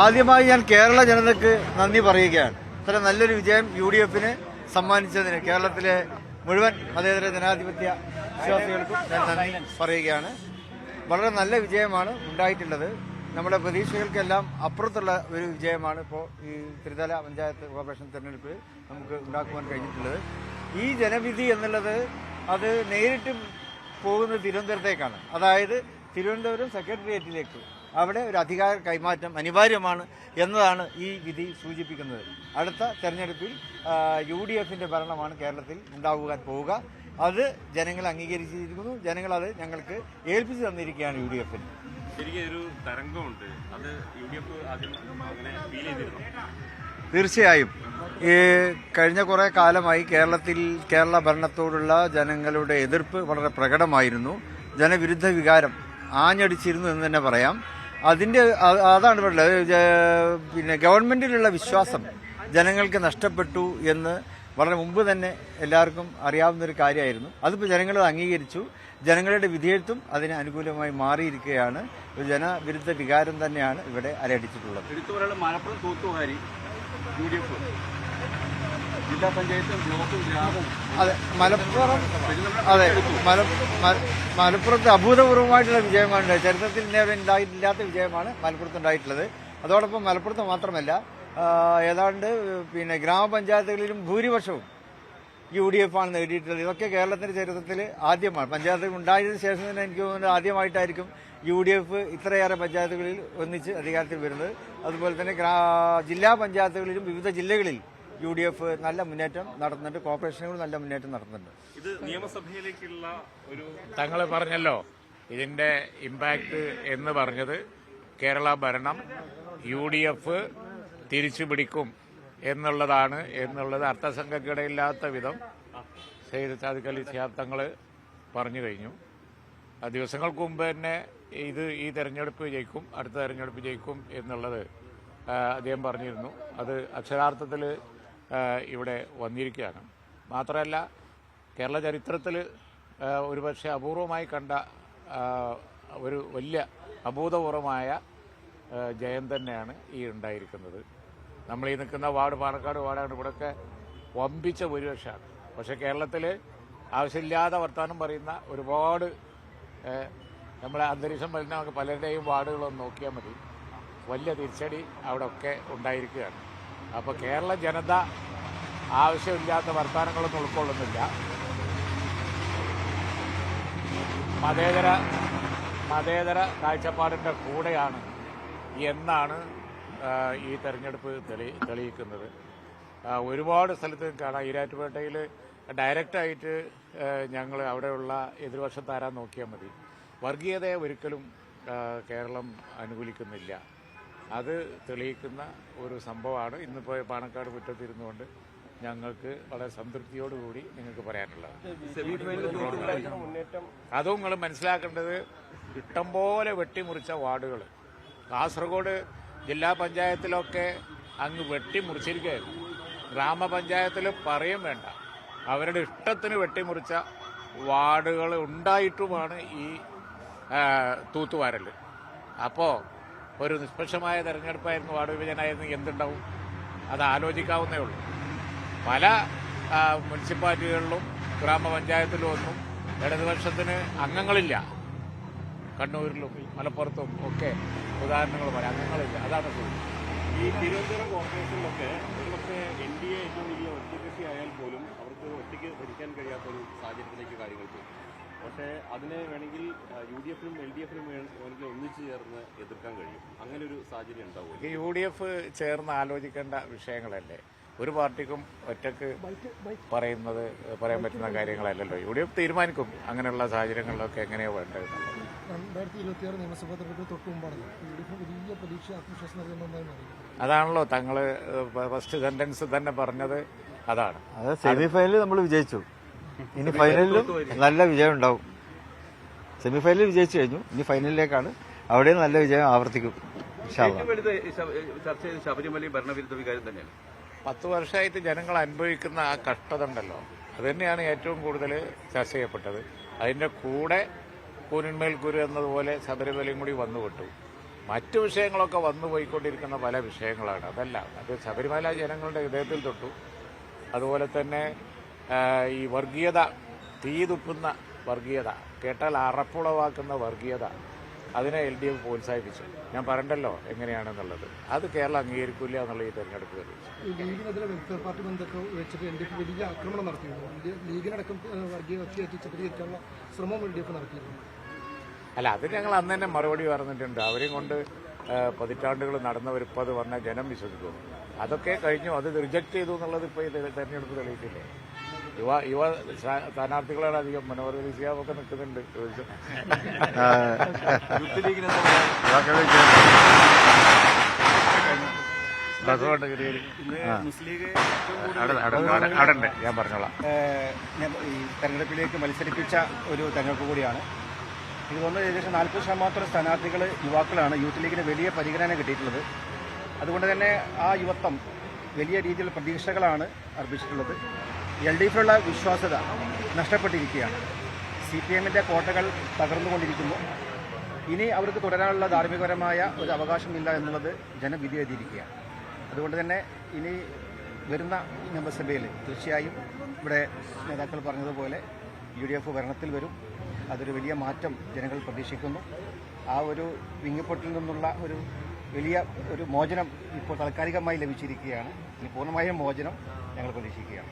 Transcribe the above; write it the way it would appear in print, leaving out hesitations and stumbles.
ആദ്യമായി ഞാൻ കേരള ജനതയ്ക്ക് നന്ദി പറയുകയാണ്. ഇത്ര നല്ലൊരു വിജയം UDF-ന് സമ്മാനിച്ചതിന് കേരളത്തിലെ മുഴുവൻ മതേതര ജനാധിപത്യ വിശ്വാസികൾക്കും ഞാൻ നന്ദി പറയുകയാണ്. വളരെ നല്ല വിജയമാണ് ഉണ്ടായിട്ടുള്ളത്. നമ്മുടെ പ്രതീക്ഷകൾക്കെല്ലാം അപ്പുറത്തുള്ള ഒരു വിജയമാണ് ഇപ്പോൾ ഈ ത്രിതല പഞ്ചായത്ത് കോർപ്പറേഷൻ തെരഞ്ഞെടുപ്പിൽ നമുക്ക് ഉണ്ടാക്കുവാൻ കഴിഞ്ഞിട്ടുള്ളത്. ഈ ജനവിധി എന്നുള്ളത് അത് നേരിട്ട് പോകുന്നത് തിരുവനന്തപുരത്തേക്കാണ്. അതായത് തിരുവനന്തപുരം സെക്രട്ടേറിയറ്റിലേക്ക് അവിടെ ഒരു അധികാര കൈമാറ്റം അനിവാര്യമാണ് എന്നതാണ് ഈ വിധി സൂചിപ്പിക്കുന്നത്. അടുത്ത തെരഞ്ഞെടുപ്പിൽ UDF-ന്റെ ഭരണമാണ് കേരളത്തിൽ ഉണ്ടാകാൻ പോവുക. അത് ജനങ്ങൾ അംഗീകരിച്ചിരിക്കുന്നു. ജനങ്ങൾ അത് ഞങ്ങൾക്ക് ഏൽപ്പിച്ചു തന്നിരിക്കുകയാണ് UDF-ന്. ശരിക്കും ഒരു തരംഗമുണ്ട്, അത് UDF അങ്ങനെ ഫീൽ ചെയ്തിരുന്നു. തീർച്ചയായും ഈ കഴിഞ്ഞ കുറേ കാലമായി കേരള ഭരണത്തോടുള്ള ജനങ്ങളുടെ എതിർപ്പ് വളരെ പ്രകടമായിരുന്നു. ജനവിരുദ്ധ വികാരം ആഞ്ഞടിച്ചിരുന്നു എന്ന് തന്നെ പറയാം. അതാണ് പറയുന്നത്. പിന്നെ ഗവൺമെന്റിലുള്ള വിശ്വാസം ജനങ്ങൾക്ക് നഷ്ടപ്പെട്ടു എന്ന് വളരെ മുമ്പ് തന്നെ എല്ലാവർക്കും അറിയാവുന്നൊരു കാര്യമായിരുന്നു. അതിപ്പോൾ ജനങ്ങൾ അംഗീകരിച്ചു. ജനങ്ങളുടെ വിധിയെഴുത്തും അതിന് അനുകൂലമായി മാറിയിരിക്കുകയാണ്. ഒരു ജനവിരുദ്ധ വികാരം തന്നെയാണ് ഇവിടെ അലയടിച്ചിട്ടുള്ളത്. മലപ്പുറം തൂത്തുവാരി UDF ജില്ലാ പഞ്ചായത്തും ബ്ലോക്കും ഗ്രാമവും മലപ്പുറത്ത് അഭൂതപൂർവമായിട്ടുള്ള വിജയമാണ്. ചരിത്രത്തിൽ നേരെ ഇല്ലാത്ത വിജയമാണ് മലപ്പുറത്ത് ഉണ്ടായിട്ടുള്ളത്. അതോടൊപ്പം മലപ്പുറത്ത് മാത്രമല്ല ഏതാണ്ട് പിന്നെ ഗ്രാമപഞ്ചായത്തുകളിലും ഭൂരിപക്ഷവും UDF ആണ് നേടിയിട്ടുള്ളത്. ഇതൊക്കെ കേരളത്തിന്റെ ചരിത്രത്തിൽ ആദ്യമാണ്. പഞ്ചായത്തുകൾ ഉണ്ടായതിനു ശേഷം തന്നെ എനിക്ക് തോന്നുന്നത് ആദ്യമായിട്ടായിരിക്കും UDF ഇത്രയേറെ പഞ്ചായത്തുകളിൽ ഒന്നിച്ച് അധികാരത്തിൽ വരുന്നത്. അതുപോലെ തന്നെ ജില്ലാ പഞ്ചായത്തുകളിലും വിവിധ ജില്ലകളിൽ UDF നല്ല മുന്നേറ്റം നടത്തുന്നുണ്ട്. കോർപ്പറേഷനുകൾ നല്ല മുന്നേറ്റം നടത്തുന്നുണ്ട്. ഇത് നിയമസഭയിലേക്കുള്ള ഒരു തങ്ങൾ പറഞ്ഞല്ലോ ഇതിന്റെ ഇമ്പാക്ട് എന്ന് പറഞ്ഞത് കേരള ഭരണം UDF തിരിച്ചു പിടിക്കും എന്നുള്ളത് അർത്ഥസംഖ്യക്കിടയില്ലാത്ത വിധം സയ്യിദ് സാദിഖ് അലി ശിഹാബ് തങ്ങൾ പറഞ്ഞു കഴിഞ്ഞു. ദിവസങ്ങൾക്ക് മുമ്പ് തന്നെ ഈ തെരഞ്ഞെടുപ്പ് ജയിക്കും, അടുത്ത തെരഞ്ഞെടുപ്പ് ജയിക്കും എന്നുള്ളത് അദ്ദേഹം പറഞ്ഞിരുന്നു. അത് അക്ഷരാർത്ഥത്തിൽ ഇവിടെ വന്നിരിക്കുകയാണ്. മാത്രമല്ല കേരള ചരിത്രത്തിൽ ഒരുപക്ഷെ അപൂർവമായി കണ്ട ഒരു വലിയ അഭൂതപൂർവമായ ജയം തന്നെയാണ് ഈ ഉണ്ടായിരിക്കുന്നത്. നമ്മൾ ഈ നിൽക്കുന്ന വാർഡ് പാണക്കാട് വാർഡാണ്. ഇവിടെയൊക്കെ വമ്പിച്ച ഭൂരിപക്ഷമാണ്. പക്ഷെ കേരളത്തിൽ ആവശ്യമില്ലാതെ വർത്തമാനം പറയുന്ന ഒരുപാട് നമ്മളെ അന്തരീക്ഷം വരുന്ന പലരുടെയും വാർഡുകളൊന്ന് നോക്കിയാൽ മതി. വലിയ തിരിച്ചടി അവിടെ ഒക്കെ ഉണ്ടായിരിക്കുകയാണ്. അപ്പോൾ കേരള ജനത ആവശ്യമില്ലാത്ത വർത്തമാനങ്ങളൊന്നും ഉൾക്കൊള്ളുന്നില്ല. മതേതര കാഴ്ചപ്പാടിൻ്റെ കൂടെയാണ് എന്നാണ് ഈ തെരഞ്ഞെടുപ്പ് തെളിയിക്കുന്നത്. ഒരുപാട് സ്ഥലത്ത് കാണാം. ഈരാറ്റുപേട്ടയിൽ ഡയറക്റ്റായിട്ട് ഞങ്ങൾ അവിടെയുള്ള എതിർവശത്താരാൻ നോക്കിയാൽ മതി. വർഗീയതയെ ഒരിക്കലും കേരളം അനുകൂലിക്കുന്നില്ല. അത് തെളിയിക്കുന്ന ഒരു സംഭവമാണ് ഇന്നിപ്പോൾ പാണക്കാട് മുറ്റത്തിരുന്നുകൊണ്ട് ഞങ്ങൾക്ക് വളരെ സംതൃപ്തിയോടുകൂടി നിങ്ങൾക്ക് പറയാനുള്ളത്. അതും നിങ്ങൾ മനസ്സിലാക്കേണ്ടത് ഇഷ്ടംപോലെ വെട്ടിമുറിച്ച വാർഡുകൾ കാസർഗോഡ് ജില്ലാ പഞ്ചായത്തിലൊക്കെ അങ്ങ് വെട്ടിമുറിച്ചിരിക്കുകയായിരുന്നു. ഗ്രാമപഞ്ചായത്തിൽ പറയും വേണ്ട, അവരുടെ ഇഷ്ടത്തിന് വെട്ടിമുറിച്ച വാർഡുകൾ ഉണ്ടായിട്ടുമാണ് ഈ തൂത്തുവാരൽ. അപ്പോൾ ഒരു നിഷ്പക്ഷമായ തെരഞ്ഞെടുപ്പായിരുന്നു, വാർഡ് വിഭജനമായിരുന്നു, എന്തുണ്ടാവും അത് ആലോചിക്കാവുന്നേ ഉള്ളൂ. പല മുനിസിപ്പാലിറ്റികളിലും ഗ്രാമപഞ്ചായത്തിലും ഒന്നും ഇടതുപക്ഷത്തിന് അംഗങ്ങളില്ല. കണ്ണൂരിലും മലപ്പുറത്തും ഒക്കെ ഉദാഹരണങ്ങൾ പറയാം, അംഗങ്ങളില്ല. അതാണ് ഈ തിരുവനന്തപുരം കോർപ്പറേഷനിലൊക്കെ ഒരുപക്ഷെ NDA ഏറ്റവും വലിയ ഒറ്റകക്ഷി ആയാൽ പോലും അവർക്ക് ഒറ്റയ്ക്ക് ഭരിക്കാൻ കഴിയാത്തൊരു സാഹചര്യത്തിലേക്ക് കാര്യങ്ങൾ പോകും. പക്ഷേ അതിനെ വേണമെങ്കിൽ UDF-നും LDF-നും വേണമെങ്കിൽ ഒന്നിച്ചു ചേർന്ന് എതിർക്കാൻ കഴിയും. അങ്ങനെ ഒരു സാഹചര്യം ഉണ്ടാവും. ഈ UDF ചേർന്ന് ആലോചിക്കേണ്ട വിഷയങ്ങളല്ലേ. ഒരു പാർട്ടിക്കും ഒറ്റക്ക് പറയാൻ പറ്റുന്ന കാര്യങ്ങളല്ലല്ലോ. UDF തീരുമാനിക്കും അങ്ങനെയുള്ള സാഹചര്യങ്ങളിലൊക്കെ എങ്ങനെയോ വേണ്ടത്. 2026 നിയമസഭാ തെരഞ്ഞെടുപ്പ് തൊട്ട് മുമ്പാണ് വലിയ പ്രതീക്ഷ ആത്മവിശ്വാസം നൽകുന്നതായി. അതാണല്ലോ തങ്ങൾ ഫസ്റ്റ് സെന്റൻസ് തന്നെ പറഞ്ഞത്. അതാണ് സെമി ഫൈനലിൽ നമ്മൾ വിജയിച്ചു. ഇനി ഫൈനലിലും നല്ല വിജയം ഉണ്ടാവും. സെമി ഫൈനലിൽ വിജയിച്ചു കഴിഞ്ഞു. ഇനി ഫൈനലിലേക്കാണ്. അവിടെയും നല്ല വിജയം ആവർത്തിക്കും. ചർച്ച ചെയ്ത് ശബരിമല ഭരണവിരുദ്ധ വികാരം തന്നെയാണ്. 10 വർഷമായിട്ട് ജനങ്ങൾ അനുഭവിക്കുന്ന ആ കഷ്ടത ഉണ്ടല്ലോ, അത് തന്നെയാണ് ഏറ്റവും കൂടുതൽ ചർച്ച ചെയ്യപ്പെട്ടത്. അതിന്റെ കൂടെ കൂനിന്മേൽ കുരു എന്നതുപോലെ ശബരിമലയും കൂടി വന്നുവിട്ടു. മറ്റു വിഷയങ്ങളൊക്കെ വന്നു പോയിക്കൊണ്ടിരിക്കുന്ന പല വിഷയങ്ങളാണ്. അതല്ല, അത് ശബരിമല ജനങ്ങളുടെ ഹൃദയത്തിൽ തൊട്ടു. അതുപോലെ തന്നെ ഈ വർഗീയത, തീ തുപ്പുന്ന വർഗീയത, കേട്ടാൽ അറപ്പുളവാക്കുന്ന വർഗീയത, അതിനെ LDF പ്രോത്സാഹിപ്പിച്ചു. ഞാൻ പറഞ്ഞല്ലോ എങ്ങനെയാണെന്നുള്ളത്. അത് കേരളം അംഗീകരിക്കില്ല എന്നുള്ള ഈ തെരഞ്ഞെടുപ്പ് തെളിയിച്ചു. ലീഗിനെതിരെ വെൽഫെയർ പാർട്ടി ബന്ധമൊക്കെ വെച്ചിട്ട് LDF വലിയ ആക്രമണം നടത്തിയിരുന്നു. ലീഗിനടക്കം വർഗീയ വ്യക്തിയാക്കി ചിത്രീകരിക്കാനുള്ള ശ്രമം LDF നടത്തിയിരുന്നു. അല്ല, അത് ഞങ്ങൾ അന്ന് തന്നെ മറുപടി പറഞ്ഞിട്ടുണ്ട്. അവരെയും കൊണ്ട് പതിറ്റാണ്ടുകൾ നടന്നവരിപ്പോൾ അത് പറഞ്ഞാൽ ജനം വിശ്വസിക്കും. അതൊക്കെ കഴിഞ്ഞു, അത് റിജക്ട് ചെയ്തു എന്നുള്ളത് ഇപ്പോൾ ഈ തെരഞ്ഞെടുപ്പ് തെളിയിച്ചില്ലേ. യുവ സ്ഥാനാർത്ഥികളാണ് അധികം. മനോഹർ സിയാബൊക്കെ നിൽക്കുന്നുണ്ട്. അവിടെ ഞാൻ പറഞ്ഞോളാം. ഈ തെരഞ്ഞെടുപ്പിലേക്ക് മത്സരിപ്പിച്ച ഒരു തെരഞ്ഞെടുപ്പ് കൂടിയാണ്. ഇത് തോന്നുന്നത് ഏകദേശം 40% സ്ഥാനാർത്ഥികൾ യുവാക്കളാണ്. യൂത്ത് ലീഗിന് വലിയ പരിഗണന കിട്ടിയിട്ടുള്ളത്. അതുകൊണ്ട് തന്നെ ആ യുവത്വം വലിയ രീതിയിലുള്ള പ്രതീക്ഷകളാണ് അർപ്പിച്ചിട്ടുള്ളത്. LDFിലുള്ള വിശ്വാസ്യത നഷ്ടപ്പെട്ടിരിക്കുകയാണ്. CPMന്റെ കോട്ടകൾ തകർന്നുകൊണ്ടിരിക്കുന്നു. ഇനി അവർക്ക് തുടരാനുള്ള ധാർമ്മികപരമായ ഒരു അവകാശമില്ല എന്നുള്ളത് ജനം വിധി എഴുതിയിരിക്കുകയാണ്. അതുകൊണ്ട് തന്നെ ഇനി വരുന്ന നിയമസഭയിൽ തീർച്ചയായും ഇവിടെ നേതാക്കൾ പറഞ്ഞതുപോലെ UDF ഭരണത്തിൽ വരും. അതൊരു വലിയ മാറ്റം ജനങ്ങൾ പ്രതീക്ഷിക്കുന്നു. ആ ഒരു വിങ്ങിപ്പൊട്ടിൽ നിന്നുള്ള ഒരു വലിയ ഒരു മോചനം ഇപ്പോൾ താൽക്കാലികമായി ലഭിച്ചിരിക്കുകയാണ്. ഇനി പൂർണ്ണമായ മോചനം ഞങ്ങൾ പ്രതീക്ഷിക്കുകയാണ്.